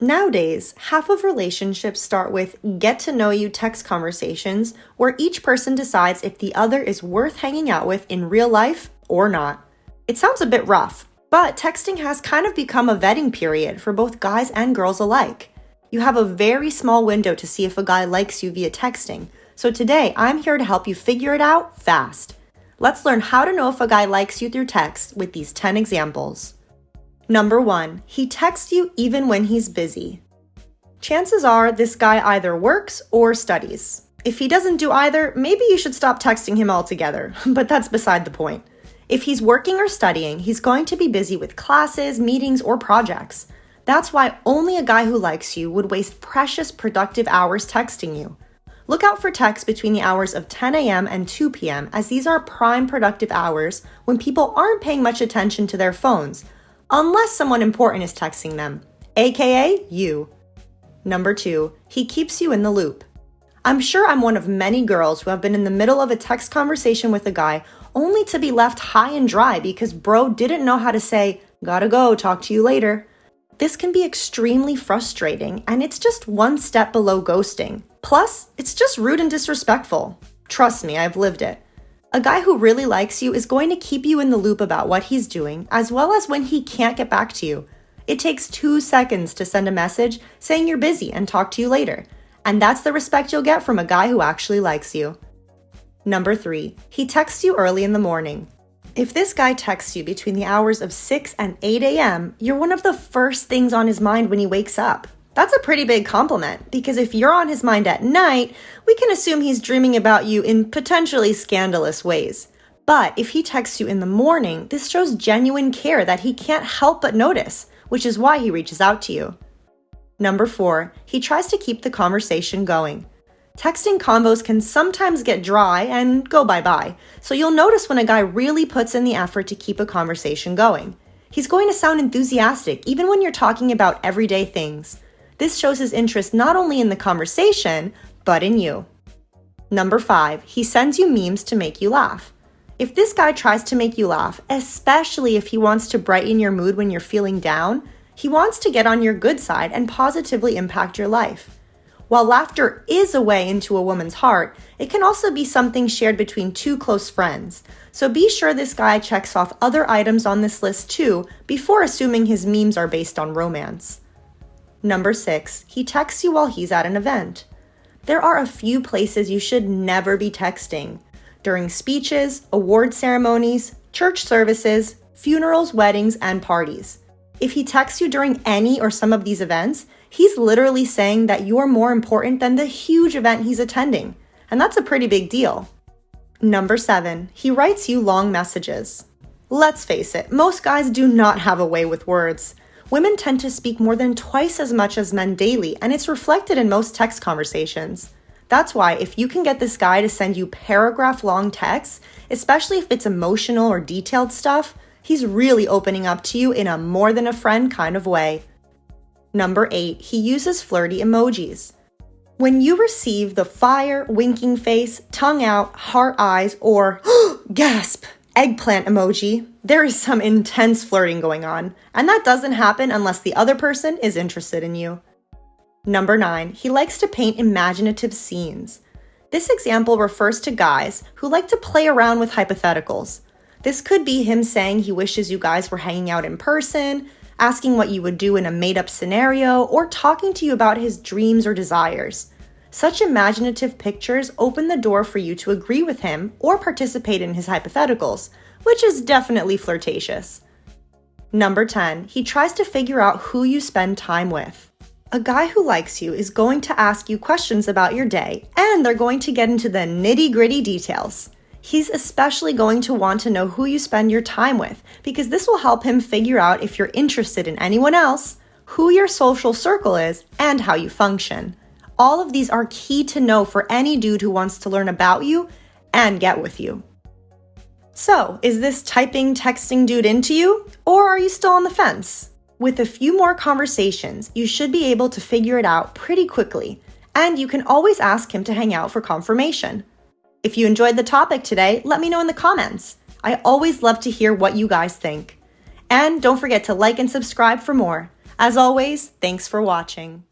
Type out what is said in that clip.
Nowadays, half of relationships start with get-to-know-you text conversations where each person decides if the other is worth hanging out with in real life or not. It sounds a bit rough, but texting has kind of become a vetting period for both guys and girls alike. You have a very small window to see if a guy likes you via texting, so today I'm here to help you figure it out fast. Let's learn how to know if a guy likes you through text with these 10 examples. Number 1, he texts you even when he's busy. Chances are this guy either works or studies. If he doesn't do either, maybe you should stop texting him altogether, but that's beside the point. If he's working or studying, he's going to be busy with classes, meetings, or projects. That's why only a guy who likes you would waste precious productive hours texting you. Look out for texts between the hours of 10 a.m. and 2 p.m. as these are prime productive hours when people aren't paying much attention to their phones, unless someone important is texting them, aka you. Number 2, he keeps you in the loop. I'm sure I'm one of many girls who have been in the middle of a text conversation with a guy only to be left high and dry because bro didn't know how to say, "Gotta go, talk to you later." This can be extremely frustrating, and it's just one step below ghosting. Plus, it's just rude and disrespectful. Trust me, I've lived it. A guy who really likes you is going to keep you in the loop about what he's doing, as well as when he can't get back to you. It takes 2 seconds to send a message saying you're busy and talk to you later. And that's the respect you'll get from a guy who actually likes you. Number 3, he texts you early in the morning. If this guy texts you between the hours of 6 and 8 a.m., you're one of the first things on his mind when he wakes up. That's a pretty big compliment, because if you're on his mind at night, we can assume he's dreaming about you in potentially scandalous ways. But if he texts you in the morning, this shows genuine care that he can't help but notice, which is why he reaches out to you. Number 4, he tries to keep the conversation going. Texting combos can sometimes get dry and go bye-bye, so you'll notice when a guy really puts in the effort to keep a conversation going. He's going to sound enthusiastic even when you're talking about everyday things. This shows his interest not only in the conversation, but in you. Number 5, he sends you memes to make you laugh. If this guy tries to make you laugh, especially if he wants to brighten your mood when you're feeling down, he wants to get on your good side and positively impact your life. While laughter is a way into a woman's heart, it can also be something shared between 2 close friends. So be sure this guy checks off other items on this list too before assuming his memes are based on romance. Number 6, he texts you while he's at an event. There are a few places you should never be texting. During speeches, award ceremonies, church services, funerals, weddings, and parties. If he texts you during any or some of these events, he's literally saying that you're more important than the huge event he's attending. And that's a pretty big deal. Number 7, he writes you long messages. Let's face it, most guys do not have a way with words. Women tend to speak more than twice as much as men daily, and it's reflected in most text conversations. That's why if you can get this guy to send you paragraph-long texts, especially if it's emotional or detailed stuff, he's really opening up to you in a more than a friend kind of way. Number 8, he uses flirty emojis. When you receive the fire, winking face, tongue out, heart eyes, or gasp, eggplant emoji, there is some intense flirting going on, and that doesn't happen unless the other person is interested in you. Number 9, he likes to paint imaginative scenes. This example refers to guys who like to play around with hypotheticals. This could be him saying he wishes you guys were hanging out in person, asking what you would do in a made-up scenario, or talking to you about his dreams or desires. Such imaginative pictures open the door for you to agree with him or participate in his hypotheticals, which is definitely flirtatious. Number 10, he tries to figure out who you spend time with. A guy who likes you is going to ask you questions about your day, and they're going to get into the nitty-gritty details. He's especially going to want to know who you spend your time with, because this will help him figure out if you're interested in anyone else, who your social circle is, and how you function. All of these are key to know for any dude who wants to learn about you and get with you. So, is this typing, texting dude into you, or are you still on the fence? With a few more conversations, you should be able to figure it out pretty quickly, and you can always ask him to hang out for confirmation. If you enjoyed the topic today, let me know in the comments. I always love to hear what you guys think. And don't forget to like and subscribe for more. As always, thanks for watching.